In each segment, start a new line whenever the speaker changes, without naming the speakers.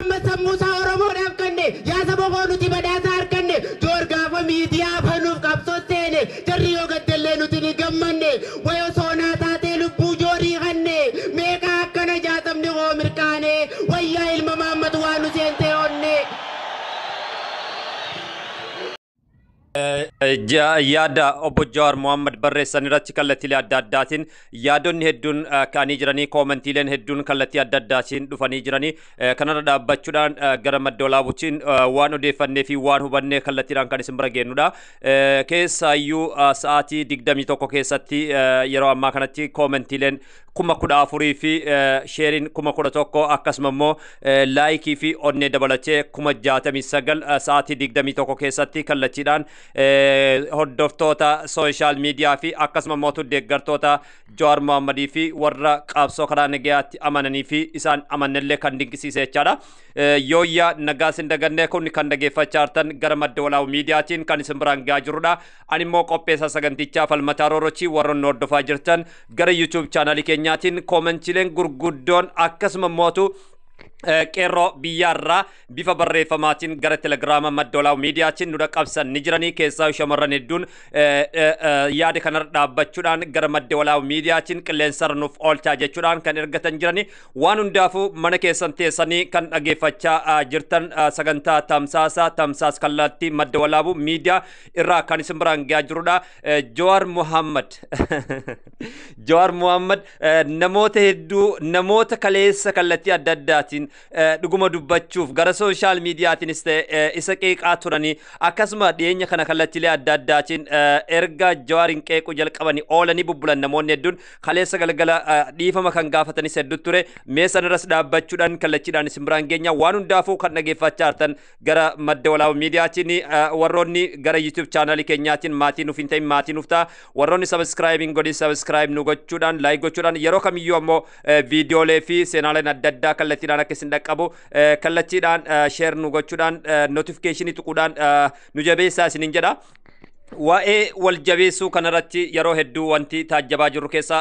Musa Oromoo dhafkanne yaasa boqoo nuti badhaasa harkanne joorgaafa miidiyaa banuuf qabsoo seene jarri yoo gaddellee nuti ni gammanne wayoo soonaa taatee lubbuu joorii kanne meeqa akkana jaatamni koo mirkaane wayyaa ilma maammatu waan nu seentee onne.
yaada obbo Jawaar Mohammad barreessan irratti kallattiilee adda addaatiin yaadonni hedduun ka'anii jiranii koomantiileen hedduun kallattii adda addaatiin dhufanii jiranii kanarra dhaabbachuudhaan gara madda walaabuutiin waan odeeffannee fi waan hubannee kallattiidhaan kan isin bira geenyudha. Keessaayyuu sa'aatii 21 keessatti yeroo ammaa kanatti koomantiileen 14,000 fi sheeriin 11,000 akkasuma immoo laayikii fi onnee dabalatee 69 sa'aatii 21 keessatti kallattiidhaan hordoftoota sooshaal miidiyaa fi akkasuma immoo deeggartoota Jawaar Mohammadii fi warra qabsoo karaa nagayaatti amananii fi isaan amanallee kan dinqisiise jechaadha. Yooyyaa nagaa sin daganne kun kan dhageeffachaa jirtan gara madda walaabuu miidiyaatiin kan isin biraan gahaa jirudha. Ani immoo qopheessaa sagantichaa Falmataa Roorochii warroonni hordofaa jirtan gara YouTube chaanalii keenyaatiin koomentiileen gurguddoon akkasuma mootu qeerroo biyyarraa bifa barreeffamaatiin gara telegiraama madda walaabuu miidiyaatiin nu dhaqqabsan ni jiranii keessaa shamarran hedduun yaada kanarra dhaabbachuudhaan gara madda walaabuu miidiyaatiin qilleensarra nuuf oolchaa jechuudhaan kan ergatan jiranii waan hundaafuu mana keessan teessanii kan dhageeffachaa jirtan sagantaa tamsaas kallattii madda walaabuu miidiyaa irraa kan isin biraan gahaa jirudha. Jawaar Mohammad namoota hedduu namoota kaleessa kallattii adda addaatiin dhuguma dubbachuuf gara sooshaal miidiyaatiinis ta'e isa qeeqaa turanii akkasuma dhiyeenya kana kallattiilee adda addaatiin erga Jawaariin qeequu jalqabanii oolanii bubbulan namoonni hedduun kaleessa galgala dhiifama kan gaafatanis hedduu ture mee sanarras dhaabbachuudhaan kallattiidhaan isin biraan geenya waan hundaafuu kan dhageeffachaa jirtan gara madda walaabuu miidiyaatiin warroonni gara YouTube chaanalii keenyaatiin maatii nuuf hin ta'in maatii nuuf ta'a warroonni sabskraayibiin godhi sabskraayib nu gochuudhaan laayik gochuudhaan yeroo kamiyyuu ammoo viidiyoolee fi seenaaleen adda addaa kallattiidhaan akka isin dhaqqabu kallattiidhaan sheer nu gochuudhaan notifikashinii tuquudhaan nu jabeessaa isiniin jedha. Waa'ee wal jabeessuu kanarratti yeroo hedduu wanti taajjabaa jirru keessa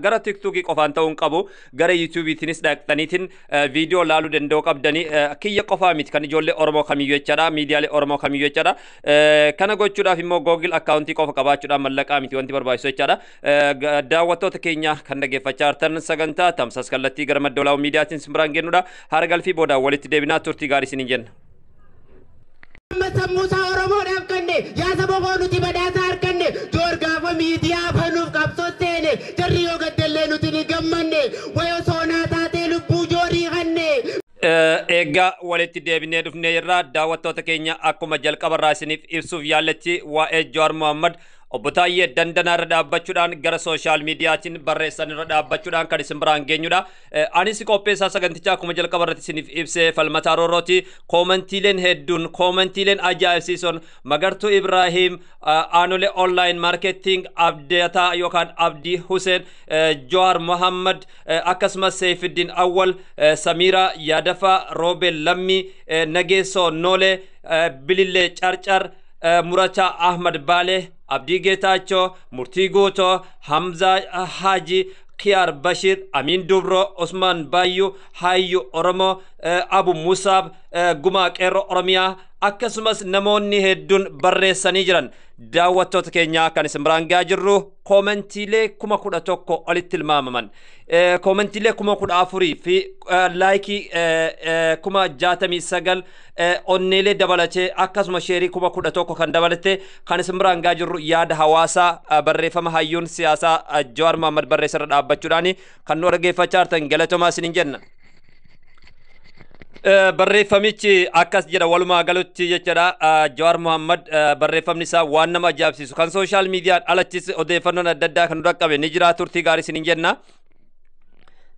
gara TikTokii qofaan ta'uu hin qabu gara YouTubeetiinis dhaqxaniitiin viidiyoo laaluu danda'uu qabdanii kiyya qofaa miti kan ijoollee Oromoo kamiyyuu jechaadha miidiyaalee Oromoo kamiyyuu jechaadha. Kana gochuudhaaf immoo Google akkaawuntii qofa qabaachuudhaan mallaqaa miti wanti barbaachisu jechaadha. Daawwattoota keenya kan dhageeffachaa jirtan sagantaa tamsaas kallattii gara madda walaabuu miidiyaatiin isin biraan geenyudha. Haara galfii boodaan walitti deebinaa turtii gaarii isiniin jenna.
Musa Oromoo dhafkanne yaasa boqoo nuti badhaasa harkanne joorgaafa miidiyaa banuuf qabsoo seene jarri yoo gaddellee nuti ni gammanne wayoo soonaa taatee lubbuu joorii kanne.
Egaa walitti deebinee dhufnee irraa daawwattoota keenya akkuma jalqabarraa isiniif ibsuuf yaalletti waa'ee Jawaar Mohammad obbo Taayyee Dandanaa irra dhaabbachuudhaan gara sooshaal miidiyaatiin barreessan irra dhaabbachuudhaan kan isin biraan geenyudha. Anis qopheessaa sagantichaa akkuma jalqabarratti isiniif ibsee Falmataa Roorooti koomentiileen hedduun koomentiileen ajaa'ibsiisoon Magartuu Ibrahim Aanolee Online Marketing Abdeetaa yookaan Abdii Huseen Jawaar Mohammad akkasumas Seyfiddin Awwal Samiraa Yaadafaa Roobel Lammii Nageessoo Noolee Bilillee Carcar Muracha Ahmad Bale Abdii Geetaachoo Murtii Guutoo Hamza Haji Kiyaar Bashir Amin Dubro Osman Bayyuu Hayyu Oromoo Abu Musaab Gumaa Qeerroo Oromiyaa akkasumas namoonni hedduun barreessanii jiran daawwattoota keenya kan isin biraan gahaa jirru koomentiilee 11,000 olitti tilmaamaman koomentiilee 14,000 fi laayikii 69,000 onneelee dabalatee akkasuma sheerii 11,000 kan dabalate kan isin biraan gahaa jirru yaada hawaasaa barreeffama hayyuun siyaasaa Jawaar Mohammad barreessarra dhaabbachuudhaan kan nu dhageeffachaa jirtan galatomaa isiniin jenna. barreeffamichi akkas jedha walumaa galutti jechuudha Jawaar Mohammad barreeffamni isaa waan nama ajaa'ibsiisu kan sooshaal miidiyaan alachis odeeffannoon adda addaa kan dhaqqabe ni jira turtii gaarii isiniin jenna.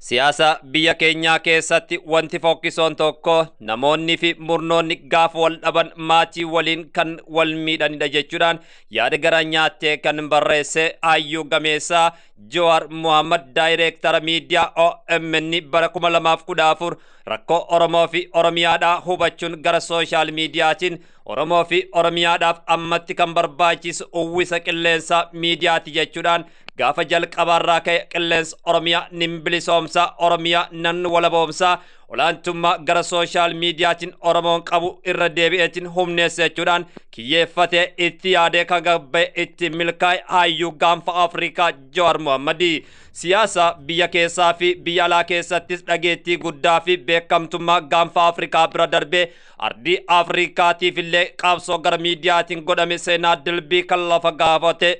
Siyaasa biyya keenyaa keessatti wanti fokkisoon tokko namoonni fi murnoonni gaafa wal dhaban maatii waliin kan wal miidhanidha jechuudhaan yaada gara nyaattee kan barreesse hayyuu gameessaa Jawaar Mohammad daayireektara miidiyaa OMN bara 2014 rakkoo Oromoo fi Oromiyaadhaa hubachuun gara sooshaal miidiyaatiin Oromoo fi Oromiyaadhaaf ammatti kan barbaachisu uwwisa qilleensa miidiyaati jechuudhaan gaafa jalqabarraa ka'e qilleensa Oromiyaa nimbilisoomsa Oromiyaa nan walaboomsa olaantummaa gara sooshaal miidiyaatiin Oromoon qabu irra deebi'eetiin humneesse jechuudhaan kiyyeeffatee itti yaadee kan gabbe itti milkaa'e hayyuu gaanfa Afrikaa Jawaar Mohammadi. Siyaasa biyya keessaa fi biyya alaa keessattis dhageettii guddaa fi beekamtummaa gaanfa Afrikaa bira darbee ardii Afrikaatiif illee qabsoo gara miidiyaatiin godhame seenaa dilbii kan lafa gaafate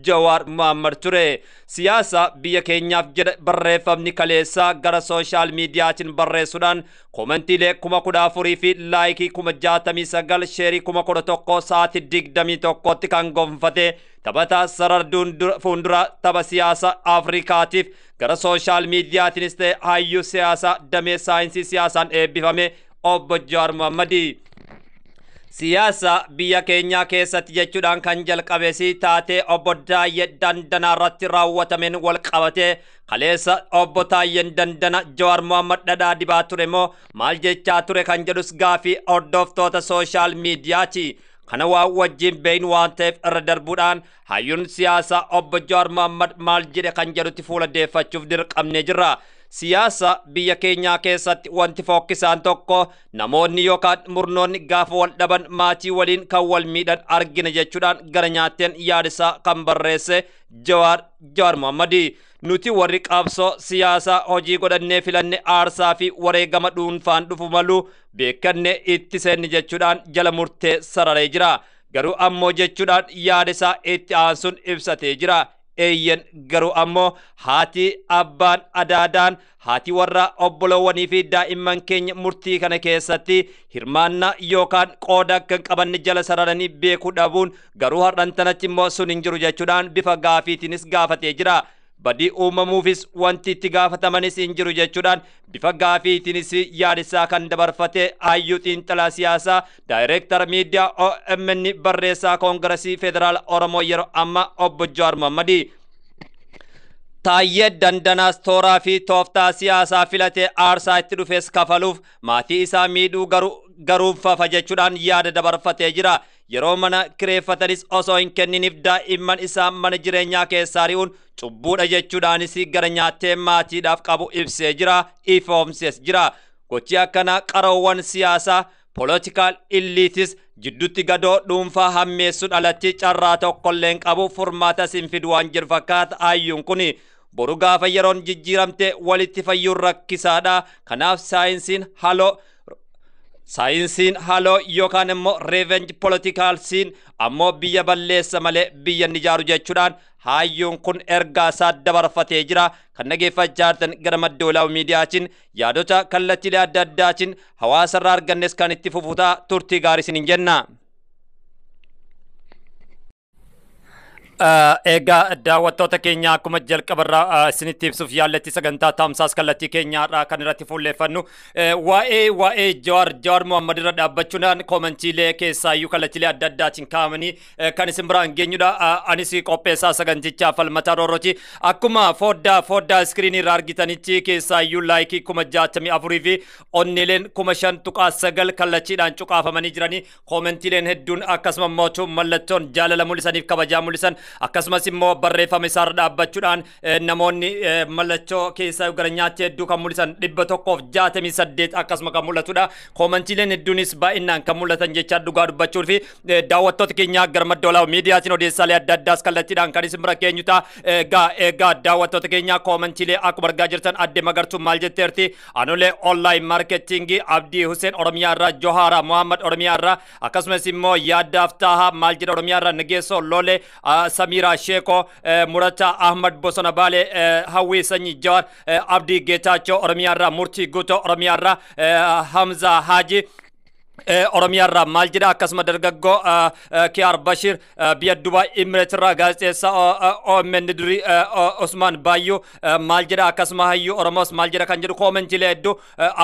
Jawaar Mohammad ture. Siyaasa biyya keenyaaf jedhe barreeffamni kaleessaa gara sooshaal miidiyaatiin barreessuudhaan koomentiilee 14,000 fi laayikii 69 sheerii 11,000 sa'aatii 21tti kan gonfate taphataa sararduun fuuldura tapha siyaasa Afrikaatiif gara sooshaal miidiyaatiinis ta'e hayyuu siyaasa damee saayinsii siyaasaan eebbifame obbo Jawaar Mohammadi. Siyaasa biyya keenyaa keessatti jechuudhaan kan jalqabeesi taatee obbo Taayyee Dandanaa irratti raawwatameen wal qabatee kaleessa obbo Taayyeen Dandana Jawaar Mohammad dhadhaa dibaa ture moo maal jechaa ture kan jedhus gaafii hordoftoota sooshaal miidiyaati. Kana waan wajjin beeyin waan ta'eef irra darbuudhaan hayyuun siyaasa obbo Jawaar Mohammad maal jedhe kan jedhutti fuula deeffachuuf dirqamne jirra. Siyaasa biyya keenyaa keessatti wanti fokkisaan tokko namoonni yookaan murnoonni gaafa wal dhaban maatii waliin kan wal miidhan argina jechuudhaan gara nyaatteen yaadisaa kan barreesse Jawaar Mohammadi. Nuti warri qabsoo siyaasaa hojii godhannee filanne aarsaa fi wareegama dhuunfaan dhufu malu beekanne itti seenni jechuudhaan jala murtee sararee jira. Garuu ammoo jechuudhaan yaadisaa itti aansuun ibsatee jira. Eeyyen garuu ammoo haati abbaan adaadaan haati warra obbolowwanii fi daa'imman keenya murtii kana keessatti hirmaannaa yookaan qooda akka hin qabanne jala sararanii beekuu dhabuun garuu har'an tanatti immoo sun hin jiru jechuudhaan bifa gaafiitiinis gaafatee jira. Badii uumamuufis wanti itti gaafatamanis hin jiru jechuudhaan bifa gaafiitiinis yaadisaa kan dabarfate hayyuu xiinxalaa siyaasaa daayireektar miidiyaa OMN barreessaa koongiresii federaala Oromoo yeroo ammaa obbo Jawaar Mohammadi. Taayyee Dandanaas tooraa fi tooftaa siyaasaa filatee aarsaa itti dhufees kafaluuf maatii isaa miidhuu garuufafa jechuudhaan yaada dabarfatee jira. Yeroo mana kireeffatanis osoo hin kenniniif daa'imman isaa mana jireenyaa keessaa ari'uun cubbuudha jechuudhaanis gara nyaattee maatiidhaaf qabu ibsee jira, ifoomsees jira. Gochi akkanaa qaroowwan siyaasaa political eliitis jidduutti gadoo dhuunfaa hammeessuun alatti carraa tokkolleen qabu furmaatas hin fidu waan jiru fakkaata hayyuun kuni. Boru gaafa yeroon jijjiiramte walitti fayyuun rakkisaadha. Kanaaf saayinsiin haloo yookaan immoo revenge politikaalsiin ammoo biyya balleessa malee biyya ni ijaaru jechuudhaan hayyuun kun ergaa isaa dabarfatee jira. Kan dhageeffachaa jirtan gara madda olaanaa miidiyaatiin yaadota kallattiilee adda addaatiin hawaasa irraa argannes kan itti fufuutaa turtii gaarii isiniin jenna. Egaa daawwattoota keenya akkuma jalqabarraa isinitti ibsuuf yaallatti sagantaa tamsaasa kallattii keenyaarraa kan irratti fuulleeffannu waa'ee Jawaar Mohammad irra dhaabbachuudhaan koomentiilee keessaayyuu kallattiilee adda addaatiin kaa'amanii kan isin biraan geenyudha. Anis qopheessaa sagantichaa falmataa roorrooti. Akkuma foddaa iskiriinii irraa argitanitti keessaayyuu laayikii 64 fi onniileen 5.9 kallattiidhaan cuqaafamanii jiranii koomentiileen hedduun akkasuma mootuu mallattoon jaalala mul'isaniif kabajaa mul'isan akkasumas immoo barreeffama isaarra dhaabbachuudhaan namoonni mallattoo keessaa gara nyaatti hedduu kan mul'isan 168 akkasuma kan mul'atudha. Koomentiileen hedduunis baay'inaan kan mul'atan jecha dhugaa dubbachuuf fi daawwattoota keenya gara madda olaanaa miidiyaatiin odeessaalee adda addaas kallattiidhaan kan isin bira keenyuta. Egaa daawwattoota keenya koomentiilee akkuma argaa jirtan adde magartuu maal jetteerti anolee online marketingii Abdii Hussein Oromiyaa irraa Johaara Mohammad Oromiyaa irraa akkasumas immoo yaaddaaf taaha maal jedha Oromiyaa irraa Nageessoo Loolee Samira Sheko Murata Ahmad Bosona Bale Hawi Sanyi Jawaar Abdi Getacho Oromiyaa irraa Murtii Guuto Oromiyaa irraa Hamza Haji Oromiyaa irraa maal jedha akkasuma dargaggoo Kiyaar Bashir biyya Dubaay Imireet irraa gaazexeessaa OMN durii Osmaan Baayyoo maal jedha akkasuma hayyuu Oromoos maal jedha kan jedhu koomentiilee hedduu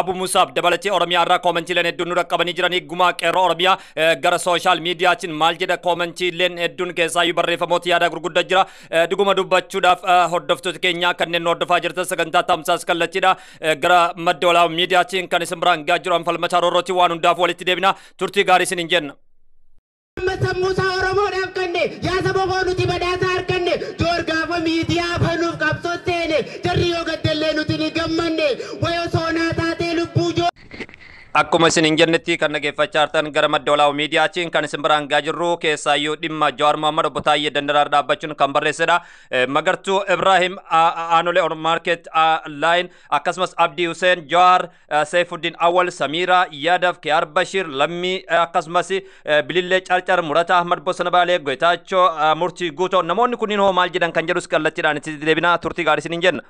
Abu Musaab dabalatee Oromiyaa irraa koomentiileen hedduun nu dhaqqabanii jiranii gumaa qeerroo Oromiyaa gara sooshaal miidiyaatiin maal jedha koomentiileen hedduun keessaayyuu barreeffamoota yaada gurguddaa jira. Dhuguma dubbachuudhaaf hordoftoota keenya kanneen hordofaa jirtan sagantaa tamsaasa kallattiidha gara madda olaanaa miidiyaatiin kan isin biraan gahaa jiru falmataa roorrooti waan hundaaf walitti deebina turtii gaarii isiniin jenna.
Musa Oromoodhaaf kanne yaasa boqoo nuti badhaasa harkanne joor gaafa miidiyaa banuuf qabsoo seene jarri yoo gaddellee nuti ni gammanne wayoo soonaa taatee lubbuu
Akkuma isin hin jennetti kan dhaggeeffachaa jirtan gara madda walaa miidiyaatiin kan isin biraan gaa jirru keessaayyuu dhimma Jawaar Mohammad obbo Taayyee Dandaraar dhaabbachuun kan barreessedha. Magartuu Ibrahim Aanole on Market Line akkasumas Abdii Hussein Jawaar Saifuddin Awwal Samira Yadaf Kiyar Bashir Lammii akkasumas Bilillee Carcar Murata Ahmad Bosona Baalee Goytaachoo Murtii Guutoo namoonni kunniin hoo maal jedhan kan jedhus kallattiidhaan itti deebinaa turtii gaarii isin hin jenna.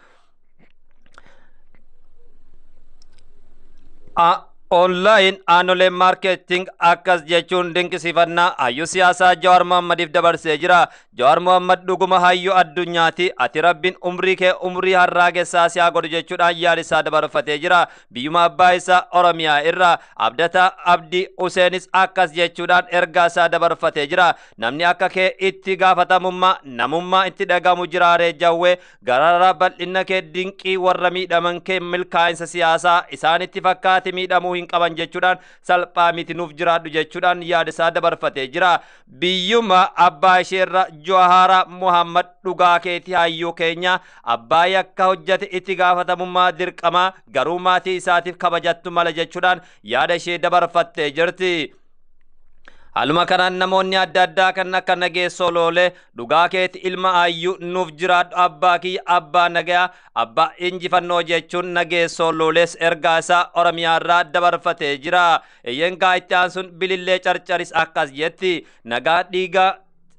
Online aanole marketing akkas jechuun dinqisiifannaa hayyuu siyaasaa Jawaar Mohammadiif dabarsee jira. Jawaar Mohammad dhuguma hayyuu addunyaati. Ati rabbiin umrii kee umrii harraa keessaa siyaa godhu jechuudhaan yaada isaa dabarfatee jira. Biyyuma abbaa isaa Oromiyaa irraa Abdataa Abdii Huseenis akkas jechuudhaan ergaa isaa dabarfatee jira. Namni akka kee itti gaafatamummaa namummaa itti dhagamu jiraaree jawwee garara bal'inna kee dinqii warra miidhaman kee milkaa'insa siyaasaa isaanitti fakkaate miidhamuu hin qaban jechuudhaan salphaa miti nuuf jiraadhu jechuudhaan yaada isaa dabarfatee jira. Biyyuma abbaa isheerra Jawaar Mohammad dhugaa keetii hayyuu keenya abbaa yakka hojjete itti gaafatamummaa dirqamaa garuu maatii isaatiif kabajattu mala jechuudhaan yaada ishee dabarfattee jirti. Haluma kanaan namoonni adda addaa kan akka Nageessoo Loolee dhugaa keeti ilma hayyuu nuuf jiraadhu abbaa kiyya abbaa nagayaa abbaa injifannoo jechuun Nageessoo Loolees ergaa isaa Oromiyaarraa dabarfatee jira. Eeyyengaa itti aansuun Bilillee Carcaris akkas jetti nagaa dhiigaa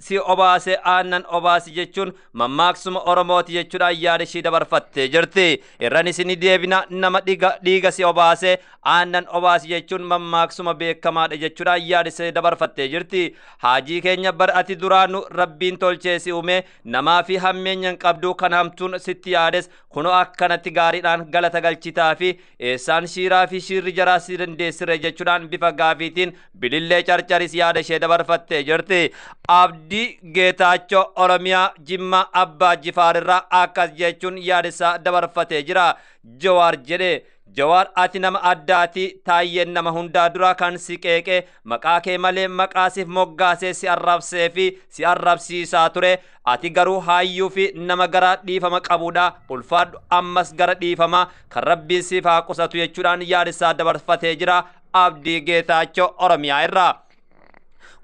si obaase aannan obaasi jechuun mammaaksuma Oromooti jechuudhaan yaada ishii dabarfattee jirti. Irran isin deebina nama dhiiga si obaase aannan obaasi jechuun mammaaksuma beekamaadha jechuudhaan yaada ishii dabarfattee jirti. Haajii keenya bar ati duraanu rabbiin tolchee si uume namaa fi hammeenyan qabduu kan hamtuun sitti yaades kunoo akkanatti gaariidhaan galata galchitaa fi eessaan shiiraa fi shiirri jaraa si dandeessire jechuudhaan bifa gaafiitiin Bilillee Carcaris yaada ishee dabarfattee jirti. Abdii Geetaachoo Oromiyaa Jimmaa Abbaa Jifaarirraa akkas jechuun yaada isaa dabarfatee jira. Jawaar jedhe Jawaar ati nama addaati Taayyeen nama hundaa dura kan si qeeqe maqaa kee malee maqaasiif moggaasee si arrabsee fi si arrabsiisaa ture. Ati garuu hayyuu fi nama gara dhiifama qabudha. Ulfaadhu ammas gara dhiifama kan rabbiin siif haa qusatu jechuudhaan yaada isaa dabarfatee jira. Abdii Geetaachoo Oromiyaa irraa.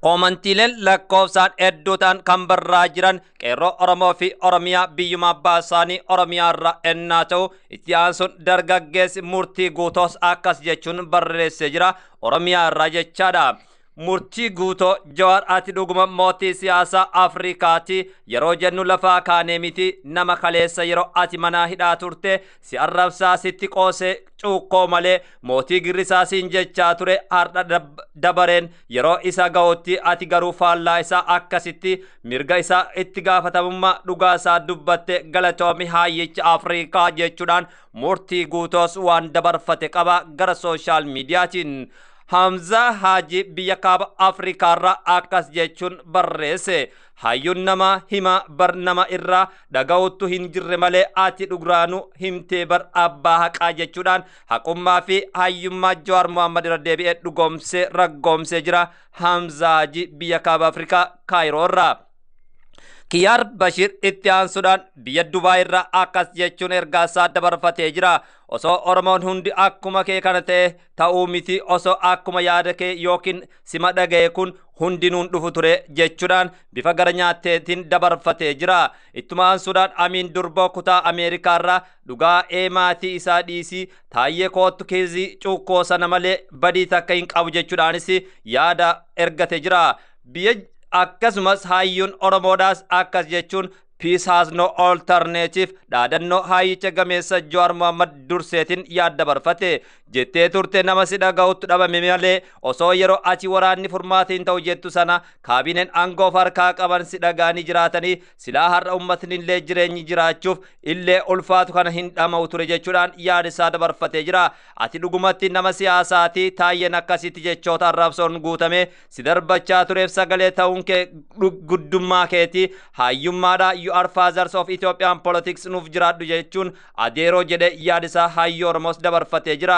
Komantiileen lakkoofsaan hedduutaan kan barraa jiran qeerroo Oromoo fi Oromiyaa biyyuma abbaa isaanii Oromiyaarra ennaa ta'u itti aansuun dargaggeessi Murtii Guutoos akkas jechuun barreessee jira Oromiyaarra jechaadha. Murtii Guutoo Jawaar ati dhuguma mootii siyaasaa Afrikaati yeroo jennu lafaa kaanee miti nama kaleessa yeroo ati mana hidhaa turte si arrabsaa sitti qoosee cuukkoo malee mootii girrisaa siin jechaa ture har'a dabareen yeroo isa ga'utti ati garuu faallaa isaa akkasitti mirga isaa itti gaafatamummaa dhugaa isaa dubbatte galatoomi hayyicha Afrikaa jechuudhaan Murtii Guutoos waan dabarfate qaba gara sooshaal miidiyaatiin. Hamza Haji biyya kaaba Afrikaarraa akkas jechuun barreesse hayyuun nama hima bar nama irraa dhaga'uttu hin jirre malee ati dhugraanu himtee bar abbaa haqaa jechuudhaan haqummaa fi hayyummaa Jawaar Mohammad irra deebi'ee dhugoomsee raggoomsee jira. Hamza Haji biyya kaaba Afrikaa Kaayiroorraa. Kiyar Bashir itti aansuudhaan biyya Dubaay irraa akkas jechuun ergaa isaa dabarfatee jira. Osoo Oromoon hundi akkuma kee kana ta'e ta'uu miti osoo akkuma yaada kee yookiin sima dhaga'e kun hundinuun dhufu ture jechuudhaan bifa gara nyaatteetiin dabarfatee jira. Ittuma aansuudhaan Amiin Durboo kutaa Ameerikaarraa dhugaa maatii isaa dhiisii Taayyee koottu keezii cuukkoo sana malee badii takka hin qabu jechuudhaanis yaada ergate jira. Biyya akkasumas hayyuun Oromoodhaas akkas jechuun peace has no alternative dhaadannoo hayyicha gameessa Jawaar Mohammad durseetiin yaada dabarfate jettee turte nama si dhaga'utti dhabame malee osoo yeroo ati waraanni furmaatiin ta'u jettu sana kaabineen aangoo harkaa qaban si dhagaanii jiraatanii silaa har'a uummatni illee jireenyi jiraachuuf illee ulfaatu kana hin dhama'u ture jechuudhaan yaada isaa dabarfatee jira. Ati dhugumatti nama siyaasaati Taayyeen akkasitti jechoota arrabsoon guutame si darbachaa tureef sagalee ta'uun kee guddummaa keeti hayyummaadha. You are fathers of Ethiopian politics nuuf jiraadhu jechuun adeeroo jedhe yaada isaa hayyoo Oromoos dabarfatee jira.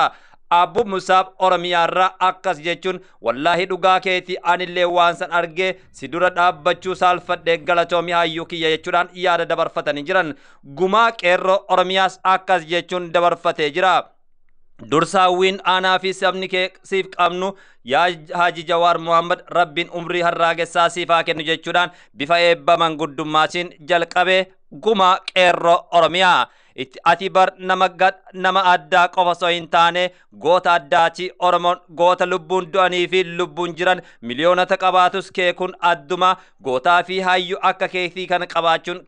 Abu Musaab Oromiyaarraa akkas jechuun wallaahi dhugaa keeti anillee waan san argee si dura dhaabbachuu saalfadhee galatoomii hayyuu kiyya jechuudhaan yaada dabarfatanii jiran. Gumaa qeerroo Oromiyaas akkas jechuun dabarfatee jira. dursaawwiin aanaa fi sabni kee siif qabnu yaa Haji Jawaar Mohammad rabbiin umrii harraagessaa siif haa kennu jechuudhaan bifa eebba manguddummaasiin jalqabee gumaa qeerroo Oromiyaa. Ati bar nama addaa qofa osoo hin taane goota addaati. Oromoon goota lubbuun du'anii fi lubbuun jiran miliyoonata qabaatus kee kun adduma gootaa fi hayyuu akka keetii kan qabaachuun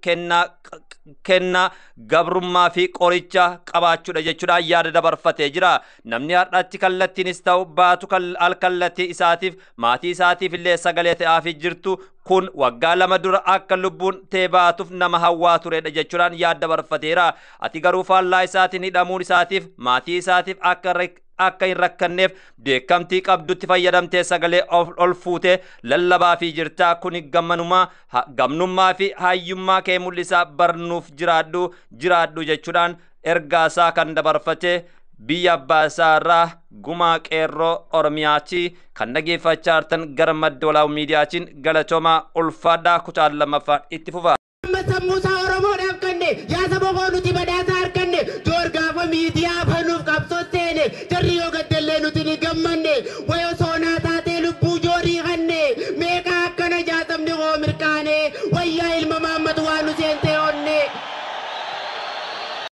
kennaa gabrummaa fi qoricha qabaachuudha jechuudhaan yaada dabarfatee jira. Namni har'aatti kallattiinis ta'u baatu alkallattii isaatiif maatii isaatiif illee sagalee ta'aafii jirtu kun waggaa 2 dura akka lubbuun tee baatuuf nama hawwaa turedha jechuudhaan yaada dabarfateera. Ati garuu faallaa isaatiin hidhamuun isaatiif maatii isaatiif akka hin rakkanneef beekamtii qabdutti fayyadamtee sagalee ol fuutee lallabaa fi jirtaa kun gamnummaa fi hayyummaa kee mul'isaa barnuuf jiraadhu jechuudhaan ergaasaa kan dabarfate biyya abbaa isaarraa gumaa qeerroo Oromiyaati kan dhageeffachaa jirtan gara madda walaabuu miidiyaatiin galatoomaa ulfaadhaa kutaan lammaffaan itti fufa.
Sammuusaa Oromoodhaaf kanne yaa saba koo nuti badhaasa harkanne joorgaafa miidiyaa banuuf qabsoo seene jarri yoo gadde